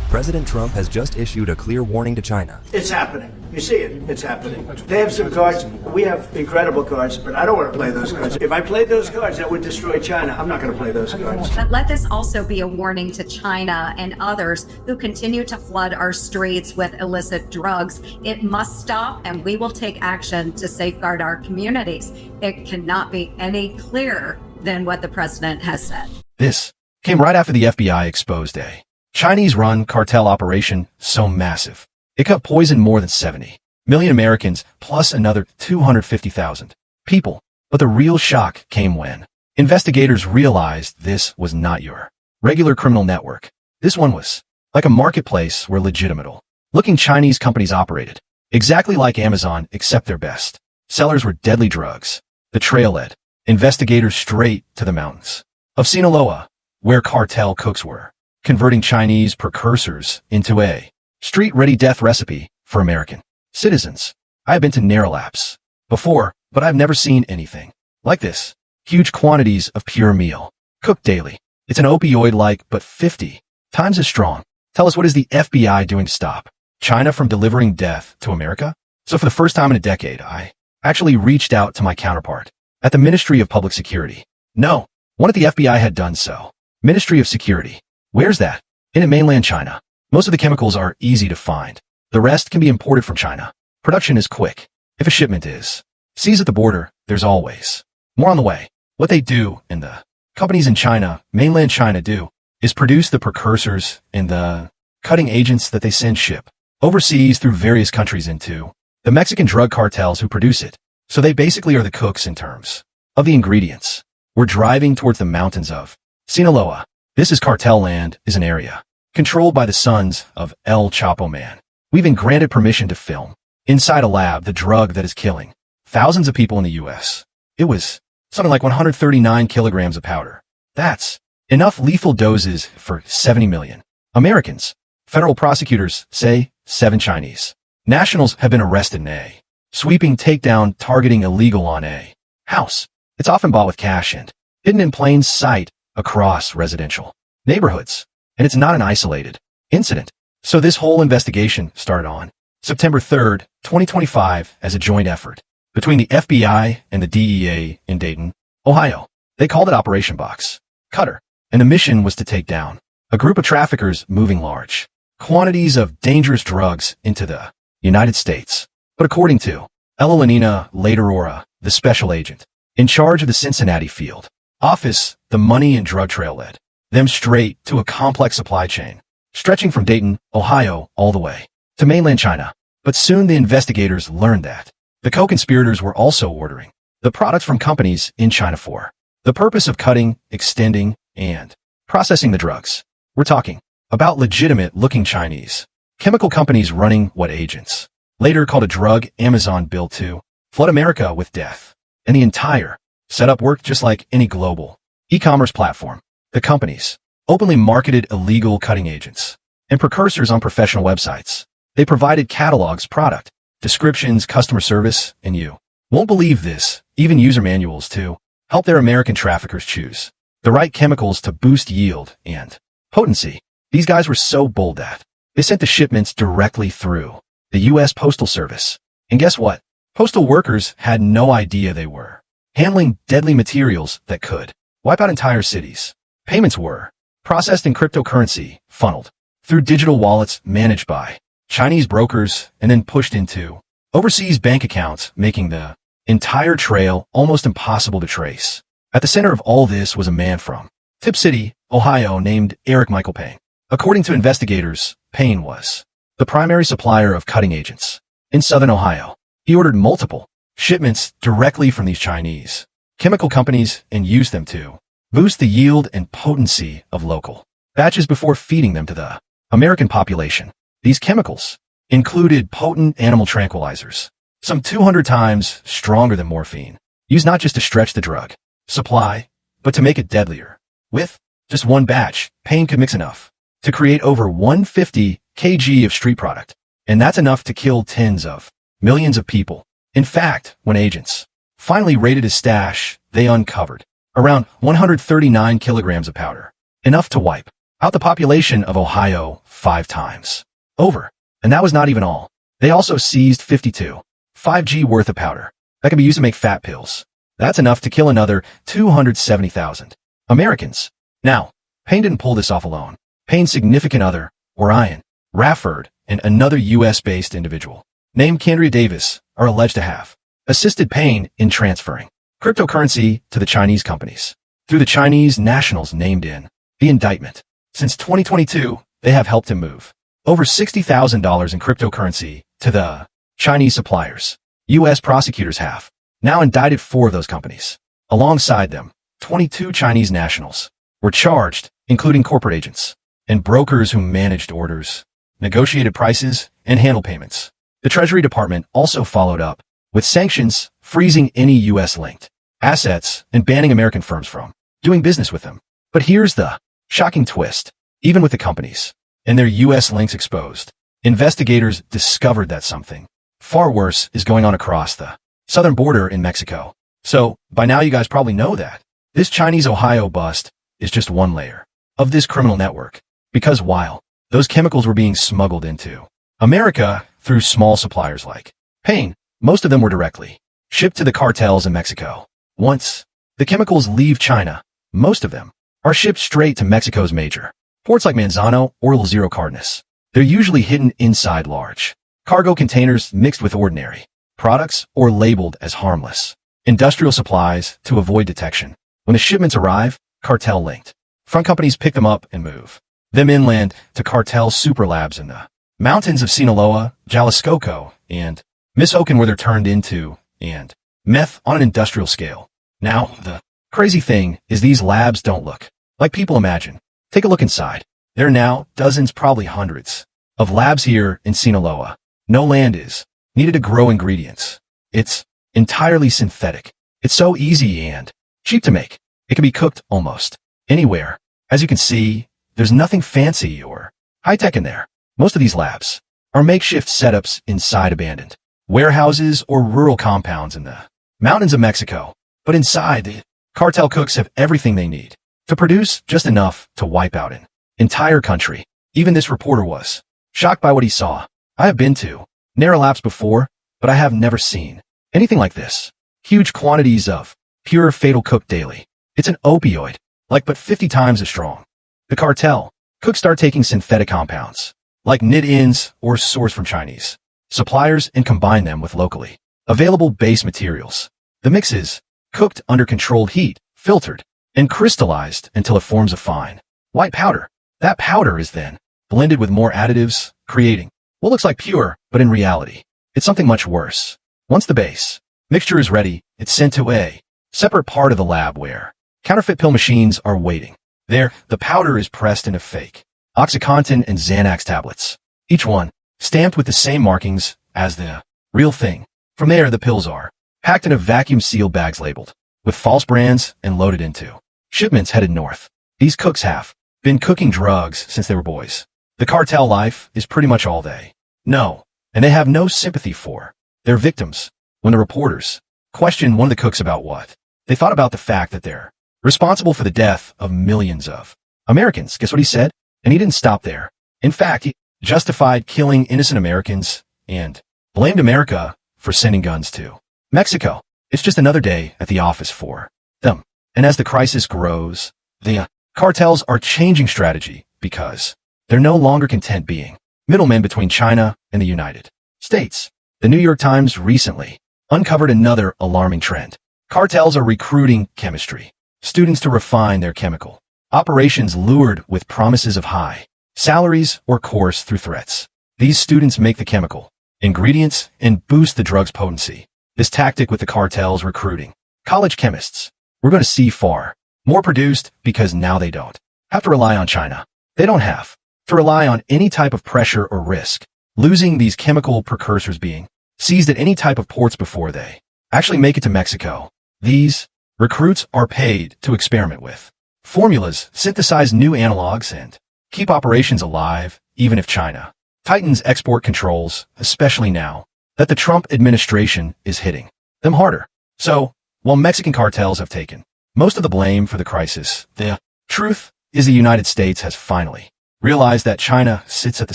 President Trump has just issued a clear warning to China. It's happening. You see it. It's happening. They have some cards. We have incredible cards, but I don't want to play those cards. If I played those cards, that would destroy China. I'm not going to play those cards. But let this also be a warning to China and others who continue to flood our streets with illicit drugs. It must stop, and we will take action to safeguard our communities. It cannot be any clearer than what the president has said. This came right after the FBI exposed a Chinese-run cartel operation so massive. It could poison more than 70 million Americans, plus another 250,000 people. But the real shock came when investigators realized this was not your regular criminal network. This one was like a marketplace where legitimate-looking Chinese companies operated, exactly like Amazon, except their best sellers were deadly drugs. The trail led investigators straight to the mountains of Sinaloa, where cartel cooks were converting Chinese precursors into a street-ready death recipe for American citizens. I have been to Narrowlaps before, but I've never seen anything like this. Huge quantities of pure meal, cooked daily. It's an opioid-like, but 50 times as strong. Tell us, what is the FBI doing to stop China from delivering death to America? So for the first time in a decade, I actually reached out to my counterpart at the Ministry of Public Security. No, one at the FBI had done so. Ministry of Security. Where's that? In mainland China. Most of the chemicals are easy to find. The rest can be imported from China. Production is quick. If a shipment is seized at the border, there's always more on the way. What they do, and the companies in China, mainland China do, is produce the precursors and the cutting agents that they send ship overseas through various countries into the Mexican drug cartels who produce it. So they basically are the cooks in terms of the ingredients. We're driving towards the mountains of Sinaloa. This is cartel land, is an area controlled by the sons of El Chapo Man. We've been granted permission to film inside a lab the drug that is killing thousands of people in the U.S. It was something like 139 kilograms of powder. That's enough lethal doses for 70 million Americans. Federal prosecutors say 7 Chinese nationals have been arrested in a sweeping takedown targeting illegal on a house. It's often bought with cash and hidden in plain sight across residential neighborhoods. And it's not an isolated incident. So this whole investigation started on September 3rd, 2025 as a joint effort between the FBI and the DEA in Dayton, Ohio. They called it Operation Box Cutter, and the mission was to take down a group of traffickers moving large quantities of dangerous drugs into the United States. But according to Elenina Laterora, the special agent in charge of the Cincinnati field office, the money and drug trail led them straight to a complex supply chain, stretching from Dayton, Ohio, all the way to mainland China. But soon the investigators learned that the co-conspirators were also ordering the products from companies in China for the purpose of cutting, extending, and processing the drugs. We're talking about legitimate-looking Chinese chemical companies running what agents later called a drug Amazon built to flood America with death. And the entire setup worked just like any global e-commerce platform. The companies openly marketed illegal cutting agents and precursors on professional websites. They provided catalogs, product descriptions, customer service, and you won't believe this, even user manuals to help their American traffickers choose the right chemicals to boost yield and potency. These guys were so bold that they sent the shipments directly through the U.S. Postal Service. And guess what? Postal workers had no idea they were handling deadly materials that could wipe out entire cities. Payments were processed in cryptocurrency, funneled through digital wallets managed by Chinese brokers, and then pushed into overseas bank accounts, making the entire trail almost impossible to trace. At the center of all this was a man from Tip City, Ohio, named Eric Michael Payne. According to investigators, Payne was the primary supplier of cutting agents in southern Ohio. He ordered multiple shipments directly from these Chinese chemical companies and used them to boost the yield and potency of local batches before feeding them to the American population. These chemicals included potent animal tranquilizers, some 200 times stronger than morphine, used not just to stretch the drug supply, but to make it deadlier. With just one batch, Payne could mix enough to create over 150 kg of street product, and that's enough to kill tens of millions of people. In fact, when agents finally raided his stash, they uncovered around 139 kilograms of powder, enough to wipe out the population of Ohio 5 times over. And that was not even all. They also seized 52 5G worth of powder that can be used to make fat pills. That's enough to kill another 270,000 Americans. Now, Payne didn't pull this off alone. Payne's significant other, Orion, Rafford, and another U.S.-based individual named Kendria Davis are alleged to have assisted Payne in transferring cryptocurrency to the Chinese companies through the Chinese nationals named in the indictment. Since 2022, they have helped him move over $60,000 in cryptocurrency to the Chinese suppliers. U.S. prosecutors have now indicted 4 of those companies. Alongside them, 22 Chinese nationals were charged, including corporate agents and brokers who managed orders, negotiated prices, and handled payments. The Treasury Department also followed up with sanctions, freezing any U.S.-linked assets and banning American firms from doing business with them. But here's the shocking twist. Even with the companies and their U.S. links exposed, investigators discovered that something far worse is going on across the southern border in Mexico. So, by now you guys probably know that this Chinese Ohio bust is just one layer of this criminal network. Because while those chemicals were being smuggled into America through small suppliers like Payne, most of them were directly shipped to the cartels in Mexico. Once the chemicals leave China, most of them are shipped straight to Mexico's major ports like Manzano or Lázaro Cárdenas. They're usually hidden inside large cargo containers mixed with ordinary products or labeled as harmless industrial supplies to avoid detection. When the shipments arrive, cartel-linked front companies pick them up and move them inland to cartel super labs in the mountains of Sinaloa, Jalisco, and Michoacán, where they're turned into and meth on an industrial scale. Now, the crazy thing is these labs don't look like people imagine. Take a look inside. There are now dozens, probably hundreds, of labs here in Sinaloa. No land is needed to grow ingredients. It's entirely synthetic. It's so easy and cheap to make. It can be cooked almost anywhere. As you can see, there's nothing fancy or high-tech in there. Most of these labs are makeshift setups inside abandoned warehouses or rural compounds in the mountains of Mexico. But inside, the cartel cooks have everything they need to produce just enough to wipe out an entire country. Even this reporter was shocked by what he saw. I have been to narrow labs before, but I have never seen anything like this. Huge quantities of pure fatal cooked daily. It's an opioid, but 50 times as strong. The cartel cooks start taking synthetic compounds, like knit-ins or sourced from Chinese suppliers, and combine them with locally available base materials. The mix is cooked under controlled heat, filtered, and crystallized until it forms a fine white powder. That powder is then blended with more additives, creating what looks like pure, but in reality, it's something much worse. Once the base mixture is ready, it's sent to a separate part of the lab where counterfeit pill machines are waiting. There, the powder is pressed into fake OxyContin and Xanax tablets, each one stamped with the same markings as the real thing. From there, the pills are packed in a vacuum-sealed bags labeled with false brands and loaded into shipments headed north. These cooks have been cooking drugs since they were boys. The cartel life is pretty much all they know, and they have no sympathy for their victims. When the reporters questioned one of the cooks about what they thought about the fact that they're responsible for the death of millions of Americans, guess what he said? And he didn't stop there. In fact, he justified killing innocent Americans and blamed America for sending guns to Mexico. It's just another day at the office for them. And as the crisis grows, the cartels are changing strategy because they're no longer content being middlemen between China and the United States. The New York Times recently uncovered another alarming trend. Cartels are recruiting chemistry students to refine their chemical operations, lured with promises of high salaries or coerced through threats. These students make the chemical ingredients and boost the drug's potency. This tactic with the cartels recruiting college chemists, we're going to see far more produced because now they don't have to rely on China. They don't have to rely on any type of pressure or risk, losing these chemical precursors being seized at any type of ports before they actually make it to Mexico. These recruits are paid to experiment with formulas, synthesize new analogs, and keep operations alive, even if China tightens export controls, especially now that the Trump administration is hitting them harder. So, while Mexican cartels have taken most of the blame for the crisis, the truth is the United States has finally realized that China sits at the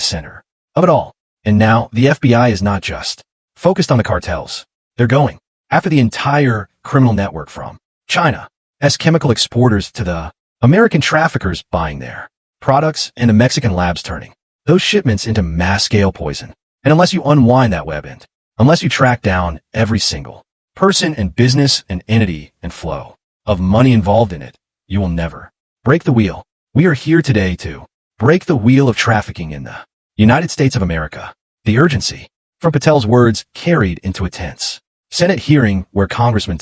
center of it all. And now the FBI is not just focused on the cartels. They're going after the entire criminal network from China as chemical exporters to the American traffickers buying their products and the Mexican labs turning those shipments into mass-scale poison. And unless you unwind that web and unless you track down every single person and business and entity and flow of money involved in it, you will never break the wheel. We are here today to break the wheel of trafficking in the United States of America. The urgency from Patel's words carried into a tense Senate hearing where Congressman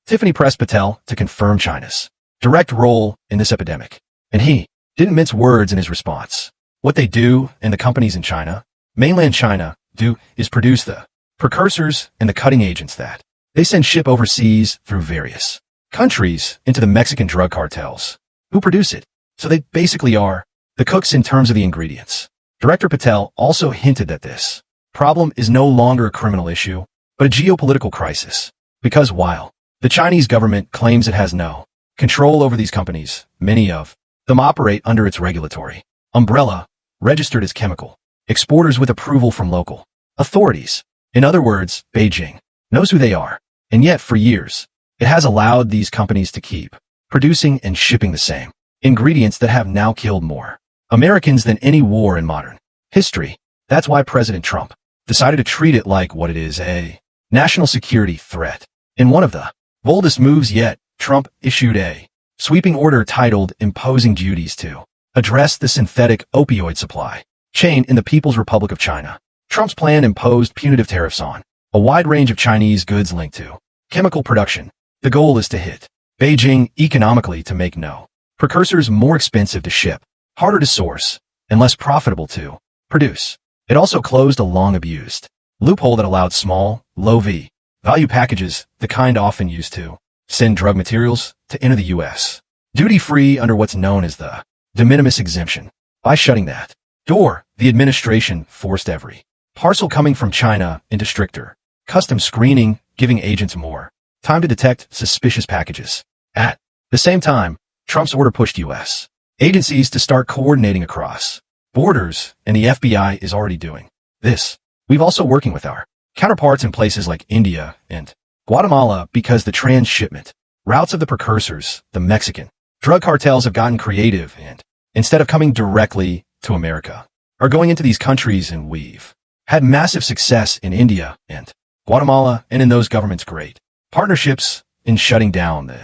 Tiffany pressed Patel to confirm China's direct role in this epidemic. And he didn't mince words in his response. What they do and the companies in China, mainland China, do is produce the precursors and the cutting agents that they send ship overseas through various countries into the Mexican drug cartels who produce it. So they basically are the cooks in terms of the ingredients. Director Patel also hinted that this problem is no longer a criminal issue, but a geopolitical crisis. Because while the Chinese government claims it has no control over these companies, many of them operate under its regulatory umbrella, registered as chemical exporters with approval from local authorities. In other words, Beijing knows who they are. And yet, for years, it has allowed these companies to keep producing and shipping the same ingredients that have now killed more Americans than any war in modern history. That's why President Trump decided to treat it like what it is, a national security threat. In one of the boldest moves yet, Trump issued a sweeping order titled Imposing Duties to address the synthetic opioid supply chain in the People's Republic of China. Trump's plan imposed punitive tariffs on a wide range of Chinese goods linked to chemical production. The goal is to hit Beijing economically to make no precursors more expensive to ship, harder to source, and less profitable to produce. It also closed a long-abused loophole that allowed small, low-value packages, the kind often used to send drug materials, to enter the U.S. duty-free under what's known as the de minimis exemption. By shutting that door, the administration forced every parcel coming from China into stricter customs screening, giving agents more time to detect suspicious packages. At the same time, Trump's order pushed U.S. agencies to start coordinating across borders, and the FBI is already doing this. We've also working with our counterparts in places like India and Guatemala because the transshipment routes of the precursors, the Mexican drug cartels have gotten creative and, instead of coming directly to America, are going into these countries, and we've had massive success in India and Guatemala and in those governments' great partnerships in shutting down the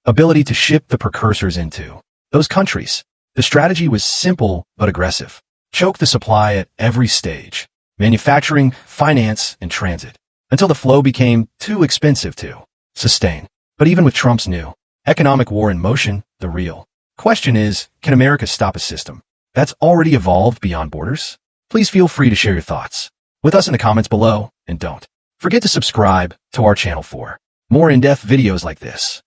ability to ship the precursors into those countries. The strategy was simple but aggressive. Choke the supply at every stage, manufacturing, finance, and transit, until the flow became too expensive to sustain. But even with Trump's new economic war in motion, the real question is, can America stop a system that's already evolved beyond borders? Please feel free to share your thoughts with us in the comments below, and don't forget to subscribe to our channel for more in-depth videos like this.